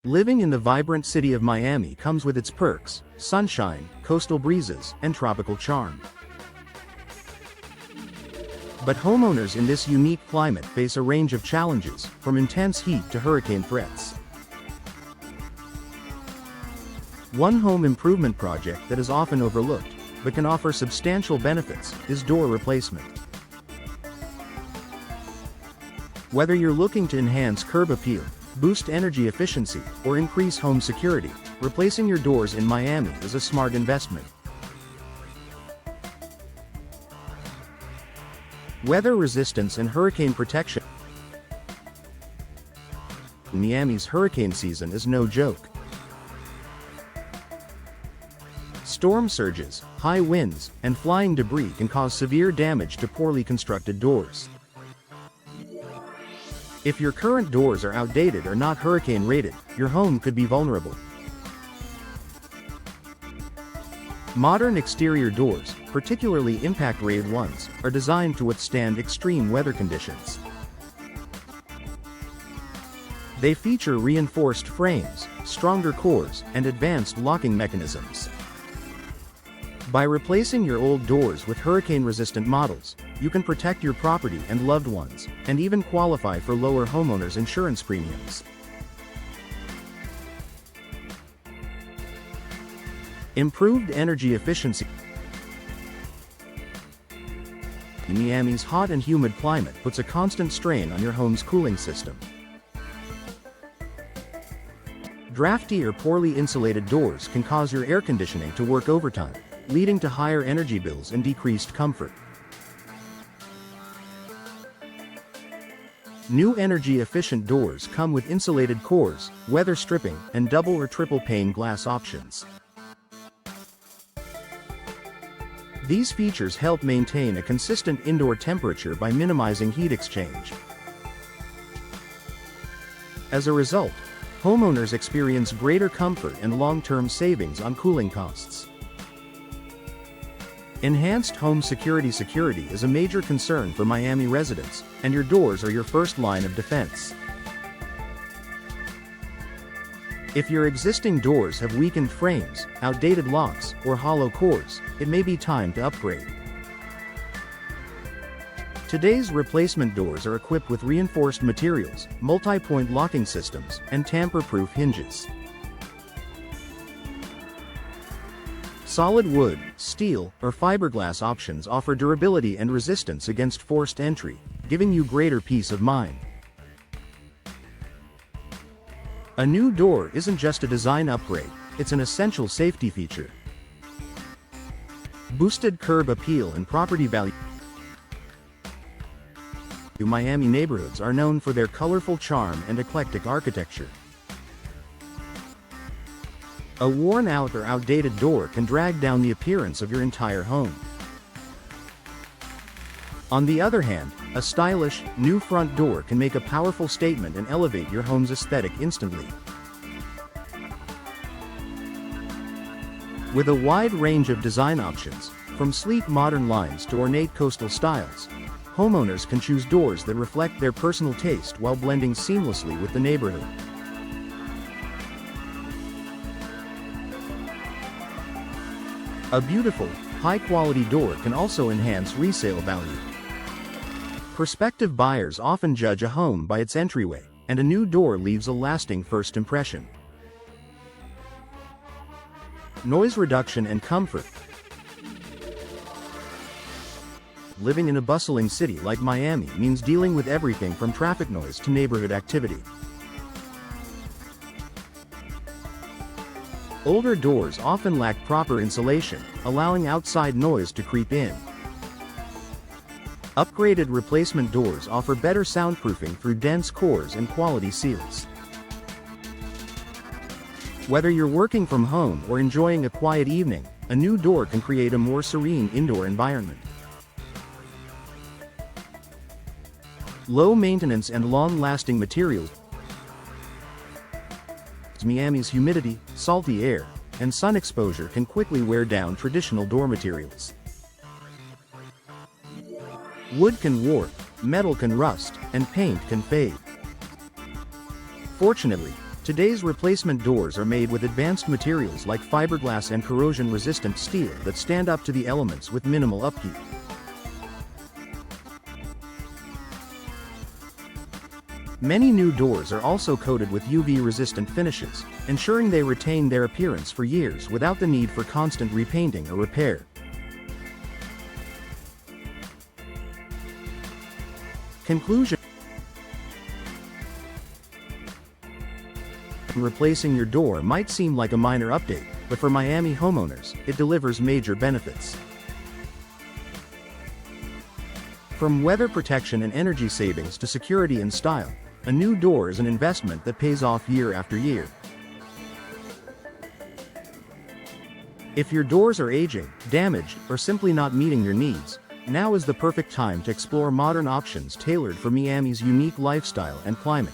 Living in the vibrant city of Miami comes with its perks: sunshine, coastal breezes, and tropical charm. But homeowners in this unique climate face a range of challenges, from intense heat to hurricane threats. One home improvement project that is often overlooked, but can offer substantial benefits, is door replacement. Whether you're looking to enhance curb appeal, boost energy efficiency, or increase home security, replacing your doors in Miami is a smart investment. Weather resistance and hurricane protection. Miami's hurricane season is no joke. Storm surges, high winds, and flying debris can cause severe damage to poorly constructed doors. If your current doors are outdated or not hurricane rated, your home could be vulnerable. Modern exterior doors, particularly impact-rated ones, are designed to withstand extreme weather conditions. They feature reinforced frames, stronger cores, and advanced locking mechanisms. By replacing your old doors with hurricane-resistant models, you can protect your property and loved ones, and even qualify for lower homeowners insurance premiums. Improved energy efficiency. Miami's hot and humid climate puts a constant strain on your home's cooling system. Drafty or poorly insulated doors can cause your air conditioning to work overtime, leading to higher energy bills and decreased comfort. New energy-efficient doors come with insulated cores, weather stripping, and double or triple pane glass options. These features help maintain a consistent indoor temperature by minimizing heat exchange. As a result, homeowners experience greater comfort and long-term savings on cooling costs. Enhanced home security is a major concern for Miami residents, and your doors are your first line of defense. If your existing doors have weakened frames, outdated locks, or hollow cores, it may be time to upgrade. Today's replacement doors are equipped with reinforced materials, multi-point locking systems, and tamper-proof hinges. Solid wood, steel, or fiberglass options offer durability and resistance against forced entry, giving you greater peace of mind. A new door isn't just a design upgrade, it's an essential safety feature. Boosted curb appeal and property value. Miami neighborhoods are known for their colorful charm and eclectic architecture. A worn-out or outdated door can drag down the appearance of your entire home. On the other hand, a stylish, new front door can make a powerful statement and elevate your home's aesthetic instantly. With a wide range of design options, from sleek modern lines to ornate coastal styles, homeowners can choose doors that reflect their personal taste while blending seamlessly with the neighborhood. A beautiful, high-quality door can also enhance resale value. Prospective buyers often judge a home by its entryway, and a new door leaves a lasting first impression. Noise reduction and comfort. Living in a bustling city like Miami means dealing with everything from traffic noise to neighborhood activity. Older doors often lack proper insulation, allowing outside noise to creep in. Upgraded replacement doors offer better soundproofing through dense cores and quality seals. Whether you're working from home or enjoying a quiet evening, a new door can create a more serene indoor environment. Low maintenance and long-lasting materials. Miami's humidity, salty air, and sun exposure can quickly wear down traditional door materials. Wood can warp, metal can rust, and paint can fade. Fortunately, Today's replacement doors are made with advanced materials like fiberglass and corrosion-resistant steel that stand up to the elements with minimal upkeep. Many new doors are also coated with UV-resistant finishes, ensuring they retain their appearance for years without the need for constant repainting or repair. Conclusion: replacing your door might seem like a minor update, but for Miami homeowners, it delivers major benefits. From weather protection and energy savings to security and style, a new door is an investment that pays off year after year. If your doors are aging, damaged, or simply not meeting your needs, now is the perfect time to explore modern options tailored for Miami's unique lifestyle and climate.